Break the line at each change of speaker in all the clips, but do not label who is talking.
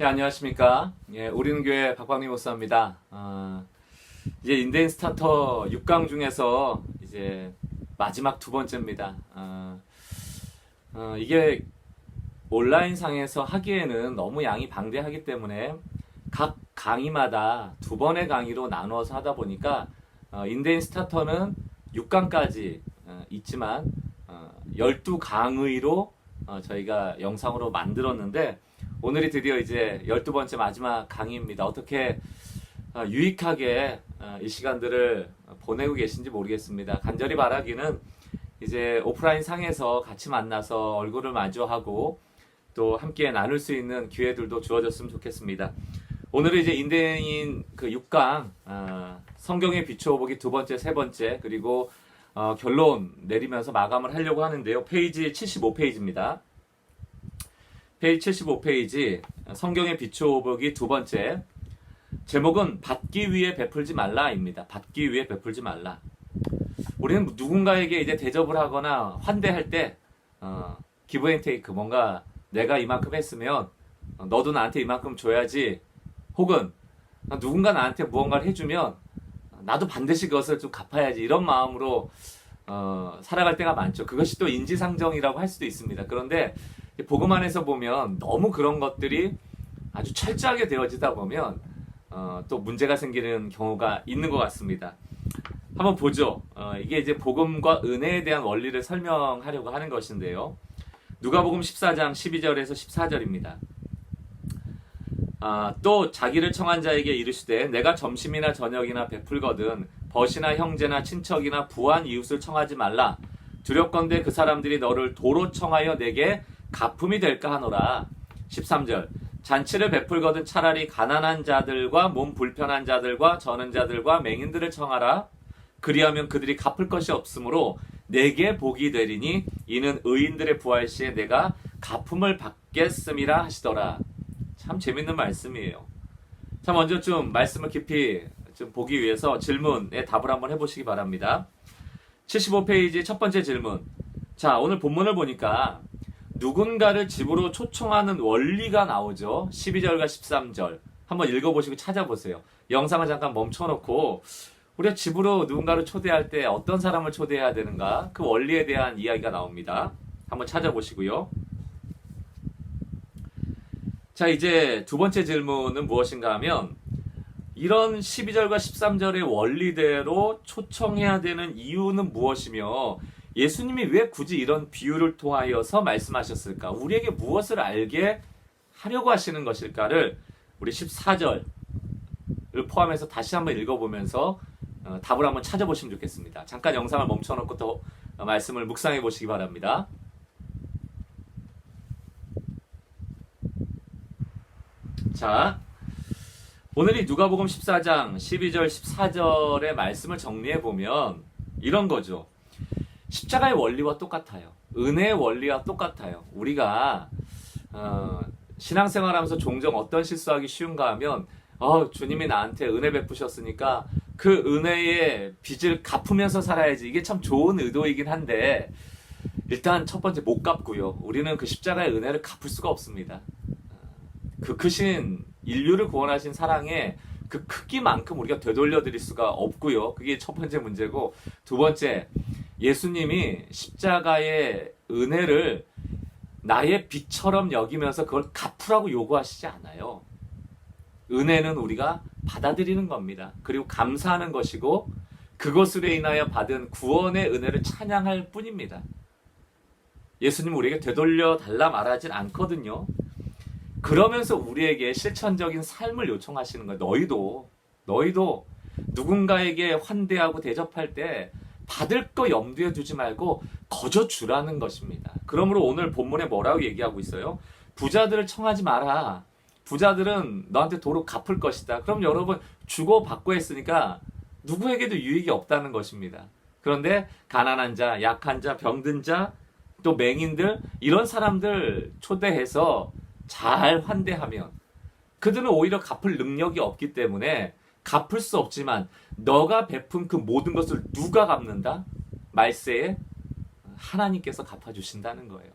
예, 안녕하십니까. 예, 우리는 교회 박광리 목사입니다. 이제 인대인 스타터 6강 중에서 이제 마지막 두 번째입니다. 이게 온라인상에서 하기에는 너무 양이 방대하기 때문에 각 강의마다 두 번의 강의로 나누어서 하다 보니까 인대인 스타터는 6강까지 있지만 12강의로 저희가 영상으로 만들었는데 오늘이 드디어 이제 12번째 마지막 강의입니다. 어떻게 유익하게 이 시간들을 보내고 계신지 모르겠습니다. 간절히 바라기는 이제 오프라인 상에서 같이 만나서 얼굴을 마주하고 또 함께 나눌 수 있는 기회들도 주어졌으면 좋겠습니다. 오늘은 이제 인대인 그 6강 성경의 비추어보기 두 번째, 세 번째 그리고 결론 내리면서 마감을 하려고 하는데요. 페이지 75페이지입니다. 페이지 75페이지 성경의 비추어보기 두 번째 제목은 받기 위해 베풀지 말라입니다. 받기 위해 베풀지 말라. 우리는 누군가에게 이제 대접을 하거나 환대할 때 기브 앤 테이크 뭔가 내가 이만큼 했으면 너도 나한테 이만큼 줘야지 혹은 누군가 나한테 무언가를 해주면 나도 반드시 그것을 좀 갚아야지 이런 마음으로 살아갈 때가 많죠. 그것이 또 인지상정이라고 할 수도 있습니다. 그런데 복음 안에서 보면 너무 그런 것들이 아주 철저하게 되어지다 보면 또 문제가 생기는 경우가 있는 것 같습니다. 한번 보죠. 이게 이제 복음과 은혜에 대한 원리를 설명하려고 하는 것인데요. 누가복음 14장 12절에서 14절입니다. 또 자기를 청한 자에게 이르시되 내가 점심이나 저녁이나 베풀거든 벗이나 형제나 친척이나 부한 이웃을 청하지 말라. 두렵건대 그 사람들이 너를 도로 청하여 내게 가품이 될까 하노라. 13절 잔치를 베풀거든 차라리 가난한 자들과 몸 불편한 자들과 저는 자들과 맹인들을 청하라. 그리하면 그들이 갚을 것이 없으므로 내게 복이 되리니 이는 의인들의 부활 시에 내가 가품을 받겠음이라 하시더라. 참 재밌는 말씀이에요. 자, 먼저 좀 말씀을 깊이 좀 보기 위해서 질문에 답을 한번 해보시기 바랍니다. 75페이지 첫 번째 질문. 자, 오늘 본문을 보니까 누군가를 집으로 초청하는 원리가 나오죠. 12절과 13절. 한번 읽어보시고 찾아보세요. 영상을 잠깐 멈춰놓고 우리가 집으로 누군가를 초대할 때 어떤 사람을 초대해야 되는가? 그 원리에 대한 이야기가 나옵니다. 한번 찾아보시고요. 자, 이제 두 번째 질문은 무엇인가 하면 이런 12절과 13절의 원리대로 초청해야 되는 이유는 무엇이며 예수님이 왜 굳이 이런 비유를 통하여서 말씀하셨을까? 우리에게 무엇을 알게 하려고 하시는 것일까를 우리 14절을 포함해서 다시 한번 읽어보면서 답을 한번 찾아보시면 좋겠습니다. 잠깐 영상을 멈춰놓고 또 말씀을 묵상해 보시기 바랍니다. 자, 오늘이 누가복음 14장 12절 14절의 말씀을 정리해 보면 이런 거죠. 십자가의 원리와 똑같아요. 은혜의 원리와 똑같아요. 우리가 신앙생활하면서 종종 어떤 실수하기 쉬운가 하면 주님이 나한테 은혜 베푸셨으니까 그 은혜의 빚을 갚으면서 살아야지. 이게 참 좋은 의도이긴 한데 일단 첫 번째 못 갚고요. 우리는 그 십자가의 은혜를 갚을 수가 없습니다. 그 크신 인류를 구원하신 사랑의 그 크기만큼 우리가 되돌려 드릴 수가 없고요. 그게 첫 번째 문제고, 두 번째, 예수님이 십자가의 은혜를 나의 빚처럼 여기면서 그걸 갚으라고 요구하시지 않아요. 은혜는 우리가 받아들이는 겁니다. 그리고 감사하는 것이고 그것으로 인하여 받은 구원의 은혜를 찬양할 뿐입니다. 예수님은 우리에게 되돌려 달라 말하진 않거든요. 그러면서 우리에게 실천적인 삶을 요청하시는 거예요. 너희도 누군가에게 환대하고 대접할 때 받을 거 염두에 두지 말고 거저 주라는 것입니다. 그러므로 오늘 본문에 뭐라고 얘기하고 있어요? 부자들을 청하지 마라. 부자들은 너한테 도로 갚을 것이다. 그럼 여러분 주고받고 했으니까 누구에게도 유익이 없다는 것입니다. 그런데 가난한 자, 약한 자, 병든 자, 또 맹인들 이런 사람들 초대해서 잘 환대하면 그들은 오히려 갚을 능력이 없기 때문에 갚을 수 없지만 너가 베푼 그 모든 것을 누가 갚는다? 말세에 하나님께서 갚아주신다는 거예요.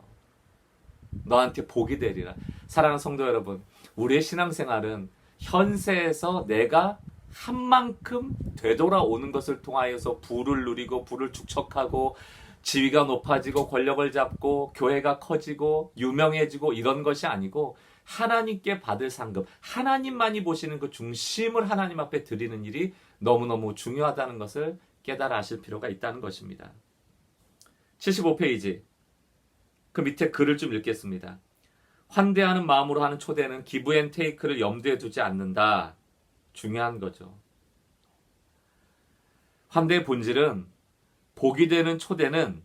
너한테 복이 되리라. 사랑하는 성도 여러분, 우리의 신앙생활은 현세에서 내가 한 만큼 되돌아오는 것을 통하여서 부를 누리고 부를 축적하고 지위가 높아지고 권력을 잡고 교회가 커지고 유명해지고 이런 것이 아니고 하나님께 받을 상급, 하나님만이 보시는 그 중심을 하나님 앞에 드리는 일이 너무너무 중요하다는 것을 깨달아 아실 필요가 있다는 것입니다. 75페이지 그 밑에 글을 좀 읽겠습니다. 환대하는 마음으로 하는 초대는 기브 앤 테이크를 염두에 두지 않는다. 중요한 거죠. 환대의 본질은 복이 되는 초대는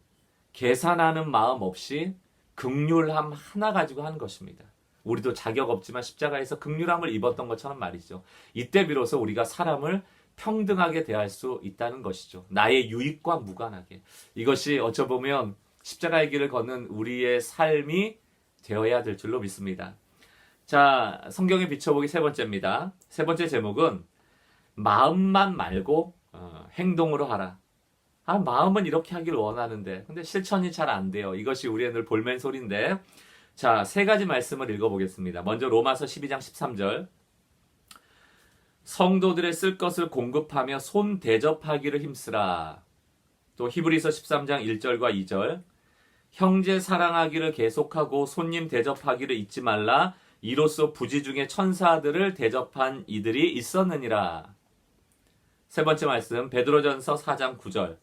계산하는 마음 없이 긍휼함 하나 가지고 하는 것입니다. 우리도 자격 없지만 십자가에서 긍휼함을 입었던 것처럼 말이죠. 이때 비로소 우리가 사람을 평등하게 대할 수 있다는 것이죠. 나의 유익과 무관하게. 이것이 어쩌보면 십자가의 길을 걷는 우리의 삶이 되어야 될 줄로 믿습니다. 자, 성경에 비춰보기 세 번째입니다. 세 번째 제목은 마음만 말고 행동으로 하라. 마음은 이렇게 하길 원하는데 근데 실천이 잘 안 돼요. 이것이 우리의 늘 볼멘소리인데 자, 세 가지 말씀을 읽어보겠습니다. 먼저 로마서 12장 13절 성도들의 쓸 것을 공급하며 손 대접하기를 힘쓰라. 또 히브리서 13장 1절과 2절 형제 사랑하기를 계속하고 손님 대접하기를 잊지 말라. 이로써 부지 중에 천사들을 대접한 이들이 있었느니라. 세 번째 말씀 베드로전서 4장 9절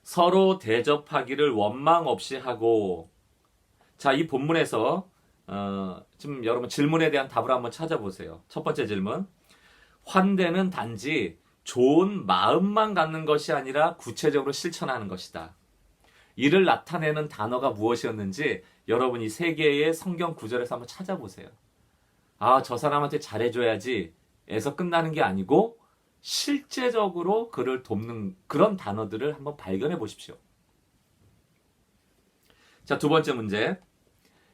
서로 대접하기를 원망 없이 하고. 자, 이 본문에서 지금 여러분 질문에 대한 답을 한번 찾아보세요. 첫 번째 질문 환대는 단지 좋은 마음만 갖는 것이 아니라 구체적으로 실천하는 것이다. 이를 나타내는 단어가 무엇이었는지 여러분 이 세 개의 성경 구절에서 한번 찾아보세요. 저 사람한테 잘해줘야지 에서 끝나는 게 아니고 실제적으로 그를 돕는 그런 단어들을 한번 발견해 보십시오. 자, 두 번째 문제.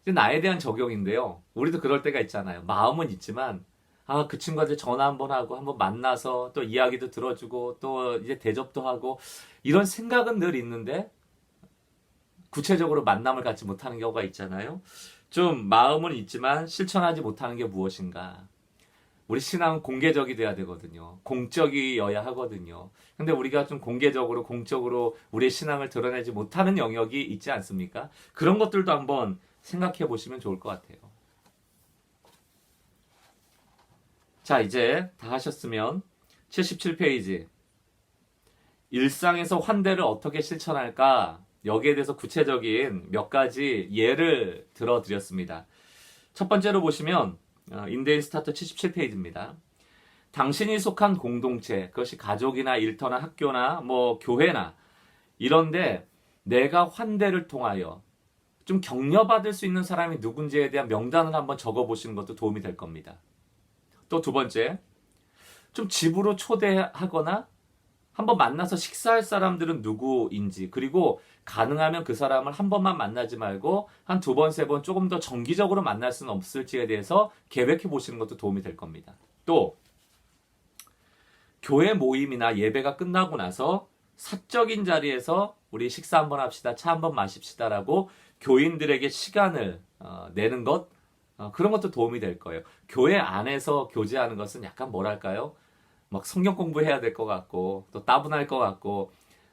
이제 나에 대한 적용인데요. 우리도 그럴 때가 있잖아요. 마음은 있지만 그 친구한테 전화 한번 하고 한번 만나서 또 이야기도 들어주고 또 이제 대접도 하고 이런 생각은 늘 있는데 구체적으로 만남을 갖지 못하는 경우가 있잖아요. 좀 마음은 있지만 실천하지 못하는 게 무엇인가. 우리 신앙은 공개적이 돼야 되거든요. 공적이어야 하거든요. 근데 우리가 좀 공개적으로 공적으로 우리의 신앙을 드러내지 못하는 영역이 있지 않습니까? 그런 것들도 한번 생각해 보시면 좋을 것 같아요. 자, 이제 다 하셨으면 77페이지 일상에서 환대를 어떻게 실천할까? 여기에 대해서 구체적인 몇 가지 예를 들어드렸습니다. 첫 번째로 보시면 인데인 스타트 77페이지입니다. 당신이 속한 공동체, 그것이 가족이나 일터나 학교나 뭐 교회나 이런데 내가 환대를 통하여 좀 격려받을 수 있는 사람이 누군지에 대한 명단을 한번 적어보시는 것도 도움이 될 겁니다. 또 두 번째, 좀 집으로 초대하거나 한번 만나서 식사할 사람들은 누구인지, 그리고 가능하면 그 사람을 한 번만 만나지 말고 한 두 번, 세 번 조금 더 정기적으로 만날 수는 없을지에 대해서 계획해 보시는 것도 도움이 될 겁니다. 또 교회 모임이나 예배가 끝나고 나서 사적인 자리에서 우리 식사 한번 합시다, 차 한번 마십시다라고 교인들에게 시간을 내는 것, 그런 것도 도움이 될 거예요. 교회 안에서 교제하는 것은 약간 뭐랄까요? 막 성경 공부해야 될 것 같고 또 따분할 것 같고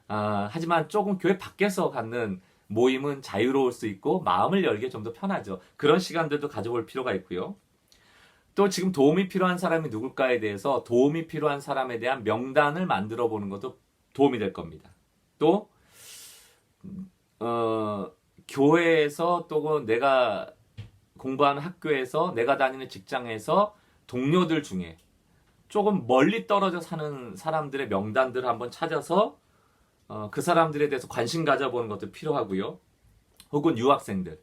하지만 조금 교회 밖에서 갖는 모임은 자유로울 수 있고 마음을 열기에 좀 더 편하죠. 그런 시간들도 가져볼 필요가 있고요. 또 지금 도움이 필요한 사람이 누굴까에 대해서 도움이 필요한 사람에 대한 명단을 만들어 보는 것도 도움이 될 겁니다. 또 교회에서 또 내가 공부하는 학교에서 내가 다니는 직장에서 동료들 중에 조금 멀리 떨어져 사는 사람들의 명단들을 한번 찾아서 그 사람들에 대해서 관심 가져보는 것도 필요하고요. 혹은 유학생들,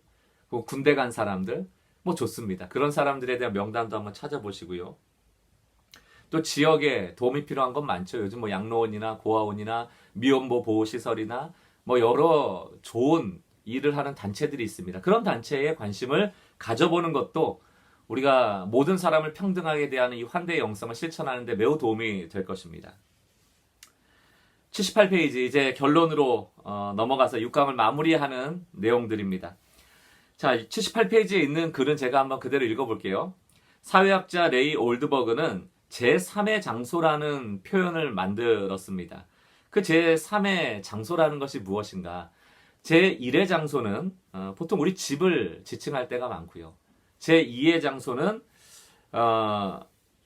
혹은 군대 간 사람들, 뭐 좋습니다. 그런 사람들에 대한 명단도 한번 찾아보시고요. 또 지역에 도움이 필요한 건 많죠. 요즘 뭐 양로원이나 고아원이나 미혼모 보호시설이나 뭐 여러 좋은 일을 하는 단체들이 있습니다. 그런 단체에 관심을 가져보는 것도 우리가 모든 사람을 평등하게 대하는 이 환대의 영성을 실천하는 데 매우 도움이 될 것입니다. 78페이지 이제 결론으로 넘어가서 6강을 마무리하는 내용들입니다. 자, 78페이지에 있는 글은 제가 한번 그대로 읽어볼게요. 사회학자 레이 올드버그는 제3의 장소라는 표현을 만들었습니다. 그 제3의 장소라는 것이 무엇인가? 제1의 장소는 보통 우리 집을 지칭할 때가 많고요. 제2의 장소는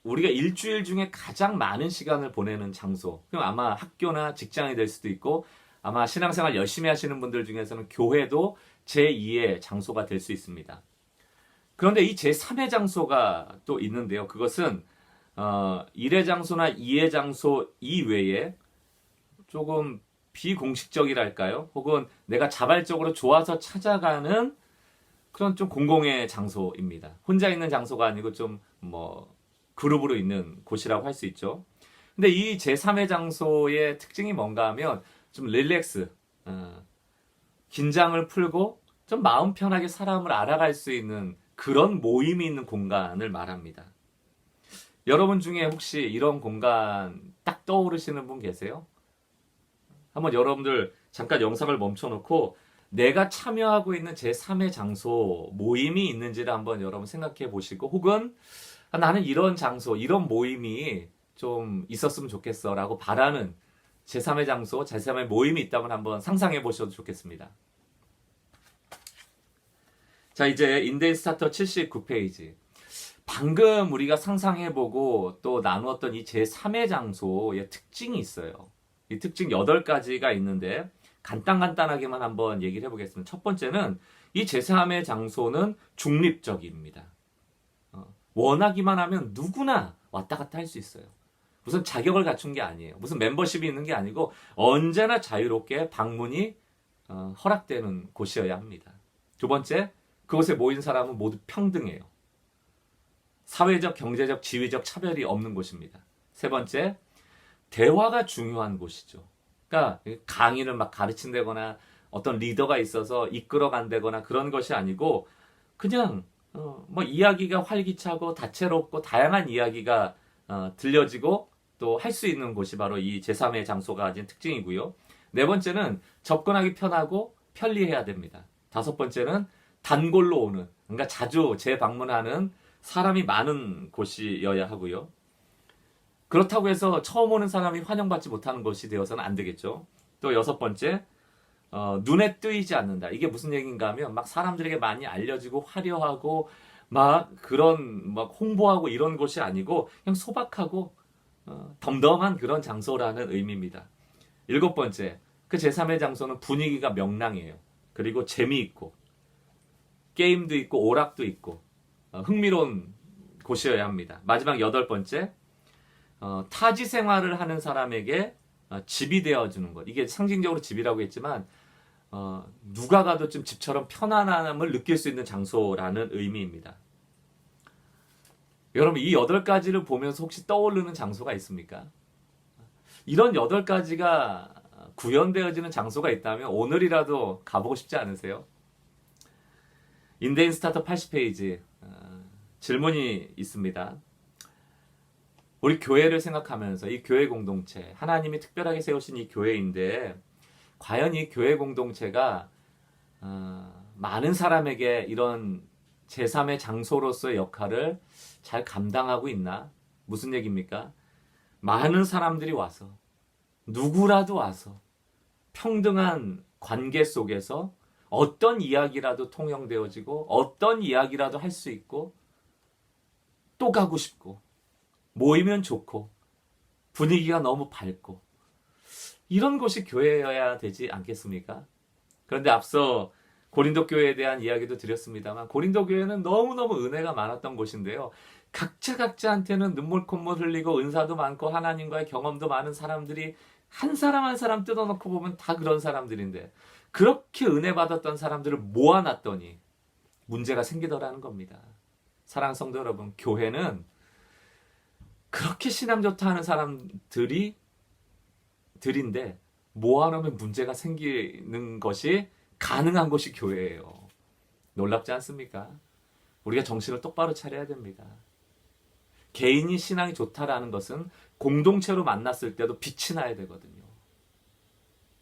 우리가 일주일 중에 가장 많은 시간을 보내는 장소. 그럼 아마 학교나 직장이 될 수도 있고 아마 신앙생활 열심히 하시는 분들 중에서는 교회도 제2의 장소가 될 수 있습니다. 그런데 이 제3의 장소가 또 있는데요. 그것은 1의 장소나 2의 장소 이외에 조금 비공식적이랄까요? 혹은 내가 자발적으로 좋아서 찾아가는 그런 좀 공공의 장소입니다. 혼자 있는 장소가 아니고 좀 그룹으로 있는 곳이라고 할 수 있죠. 근데 이 제3의 장소의 특징이 뭔가 하면 좀 릴렉스, 긴장을 풀고 좀 마음 편하게 사람을 알아갈 수 있는 그런 모임이 있는 공간을 말합니다. 여러분 중에 혹시 이런 공간 딱 떠오르시는 분 계세요? 한번 여러분들 잠깐 영상을 멈춰놓고 내가 참여하고 있는 제3의 장소 모임이 있는지를 한번 여러분 생각해 보시고 혹은 나는 이런 장소, 이런 모임이 좀 있었으면 좋겠어 라고 바라는 제3의 장소, 제3의 모임이 있다면 한번 상상해 보셔도 좋겠습니다. 자, 이제 인데이 스타터 79페이지. 방금 우리가 상상해보고 또 나누었던 이 제3의 장소의 특징이 있어요. 이 특징 8가지가 있는데 간단하게만 한번 얘기를 해보겠습니다. 첫 번째는 이 제3의 장소는 중립적입니다. 원하기만 하면 누구나 왔다 갔다 할 수 있어요. 무슨 자격을 갖춘 게 아니에요. 무슨 멤버십이 있는 게 아니고 언제나 자유롭게 방문이 허락되는 곳이어야 합니다. 두 번째, 그곳에 모인 사람은 모두 평등해요. 사회적, 경제적, 지위적 차별이 없는 곳입니다. 세 번째, 대화가 중요한 곳이죠. 그러니까 강의를 막 가르친다거나 어떤 리더가 있어서 이끌어간다거나 그런 것이 아니고 그냥 이야기가 활기차고 다채롭고 다양한 이야기가 들려지고 또 할 수 있는 곳이 바로 이 제3의 장소가 가진 특징이고요. 네 번째는 접근하기 편하고 편리해야 됩니다. 다섯 번째는 단골로 오는, 그러니까 자주 재방문하는 사람이 많은 곳이어야 하고요. 그렇다고 해서 처음 오는 사람이 환영받지 못하는 것이 되어서는 안 되겠죠. 또 여섯 번째, 눈에 띄지 않는다. 이게 무슨 얘기인가 하면 막 사람들에게 많이 알려지고 화려하고 막 그런 막 홍보하고 이런 곳이 아니고 그냥 소박하고 덤덤한 그런 장소라는 의미입니다. 일곱 번째, 그 제3의 장소는 분위기가 명랑해요. 그리고 재미있고 게임도 있고 오락도 있고 흥미로운 곳이어야 합니다. 마지막 여덟 번째, 타지 생활을 하는 사람에게 집이 되어주는 것. 이게 상징적으로 집이라고 했지만 누가 가도 좀 집처럼 편안함을 느낄 수 있는 장소라는 의미입니다. 여러분 이 8가지를 보면서 혹시 떠오르는 장소가 있습니까? 이런 8가지가 구현되어지는 장소가 있다면 오늘이라도 가보고 싶지 않으세요? 인데인 스타터 80페이지 질문이 있습니다. 우리 교회를 생각하면서 이 교회 공동체, 하나님이 특별하게 세우신 이 교회인데 과연 이 교회 공동체가 많은 사람에게 이런 제3의 장소로서의 역할을 잘 감당하고 있나? 무슨 얘기입니까? 많은 사람들이 와서 누구라도 와서 평등한 관계 속에서 어떤 이야기라도 통용되어지고 어떤 이야기라도 할 수 있고 또 가고 싶고 모이면 좋고 분위기가 너무 밝고 이런 곳이 교회여야 되지 않겠습니까? 그런데 앞서 고린도 교회에 대한 이야기도 드렸습니다만 고린도 교회는 너무너무 은혜가 많았던 곳인데요. 각자한테는 눈물 콧물 흘리고 은사도 많고 하나님과의 경험도 많은 사람들이 한 사람 한 사람 뜯어놓고 보면 다 그런 사람들인데 그렇게 은혜 받았던 사람들을 모아놨더니 문제가 생기더라는 겁니다. 사랑하는 성도 여러분, 교회는 그렇게 신앙 좋다 하는 사람들인데 모아놓으면 문제가 생기는 것이 가능한 것이 교회예요. 놀랍지 않습니까? 우리가 정신을 똑바로 차려야 됩니다. 개인이 신앙이 좋다라는 것은 공동체로 만났을 때도 빛이 나야 되거든요.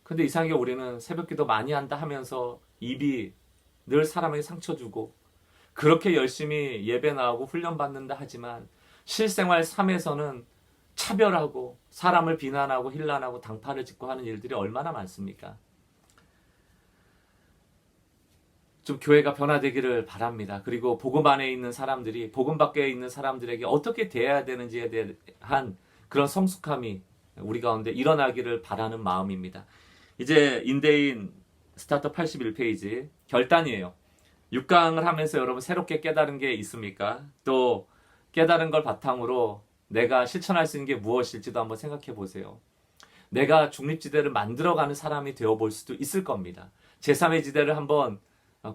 근데 이상하게 우리는 새벽기도 많이 한다 하면서 입이 늘 사람에게 상처 주고 그렇게 열심히 예배 나오고 훈련 받는다 하지만 실생활 삶에서는 차별하고 사람을 비난하고 힐난하고 당파를 짓고 하는 일들이 얼마나 많습니까? 좀 교회가 변화되기를 바랍니다. 그리고 복음 안에 있는 사람들이 복음 밖에 있는 사람들에게 어떻게 대해야 되는지에 대한 그런 성숙함이 우리 가운데 일어나기를 바라는 마음입니다. 이제 인대인 스타터 81페이지 결단이에요. 6강을 하면서 여러분 새롭게 깨달은 게 있습니까? 또 깨달은 걸 바탕으로 내가 실천할 수 있는 게 무엇일지도 한번 생각해 보세요. 내가 중립지대를 만들어가는 사람이 되어볼 수도 있을 겁니다. 제3의 지대를 한번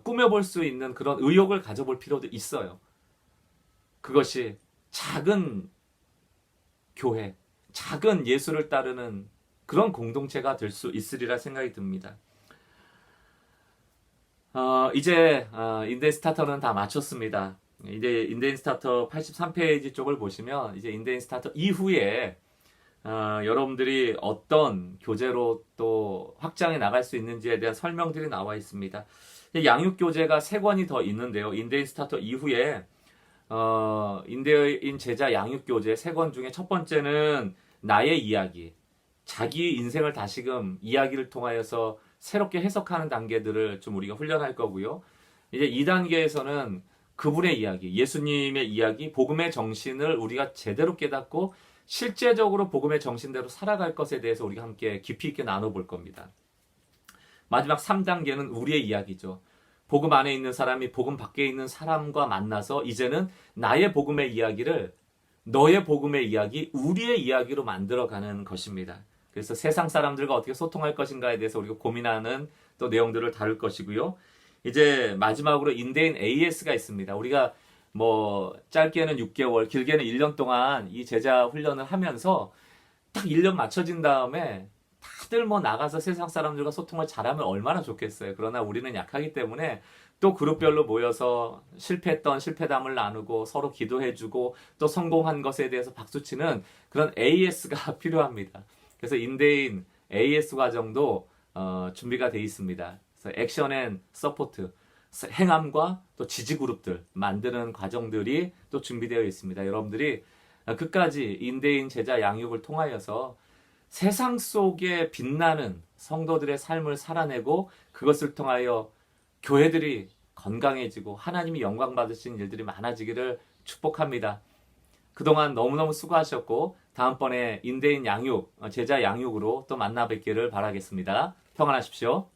꾸며볼 수 있는 그런 의욕을 가져볼 필요도 있어요. 그것이 작은 교회, 작은 예수를 따르는 그런 공동체가 될 수 있으리라 생각이 듭니다. 이제 인데인 스타터는 다 마쳤습니다. 이제 인데인 스타터 83페이지 쪽을 보시면 이제 인데인 스타터 이후에 여러분들이 어떤 교재로 또 확장해 나갈 수 있는지에 대한 설명들이 나와 있습니다. 양육 교재가 3권이 더 있는데요. 인데인 스타터 이후에 인대인 제자 양육 교재 3권 중에 첫 번째는 나의 이야기, 자기 인생을 다시금 이야기를 통하여서 새롭게 해석하는 단계들을 좀 우리가 훈련할 거고요. 이제 2단계에서는 그분의 이야기, 예수님의 이야기, 복음의 정신을 우리가 제대로 깨닫고 실제적으로 복음의 정신대로 살아갈 것에 대해서 우리가 함께 깊이 있게 나눠볼 겁니다. 마지막 3단계는 우리의 이야기죠. 복음 안에 있는 사람이 복음 밖에 있는 사람과 만나서 이제는 나의 복음의 이야기를 너의 복음의 이야기, 우리의 이야기로 만들어가는 것입니다. 그래서 세상 사람들과 어떻게 소통할 것인가에 대해서 우리가 고민하는 또 내용들을 다룰 것이고요. 이제 마지막으로 인대인 AS가 있습니다. 우리가 뭐 짧게는 6개월, 길게는 1년 동안 이 제자 훈련을 하면서 딱 1년 맞춰진 다음에 다들 뭐 나가서 세상 사람들과 소통을 잘하면 얼마나 좋겠어요. 그러나 우리는 약하기 때문에 또 그룹별로 모여서 실패했던 실패담을 나누고 서로 기도해주고 또 성공한 것에 대해서 박수치는 그런 AS가 필요합니다. 그래서 인대인 AS 과정도 준비가 되어 있습니다. 그래서 액션 앤 서포트, 행함과 또 지지 그룹들 만드는 과정들이 또 준비되어 있습니다. 여러분들이 끝까지 인대인 제자 양육을 통하여서 세상 속에 빛나는 성도들의 삶을 살아내고 그것을 통하여 교회들이 건강해지고 하나님이 영광 받으신 일들이 많아지기를 축복합니다. 그동안 너무너무 수고하셨고 다음번에 인대인 양육, 제자 양육으로 또 만나 뵙기를 바라겠습니다. 평안하십시오.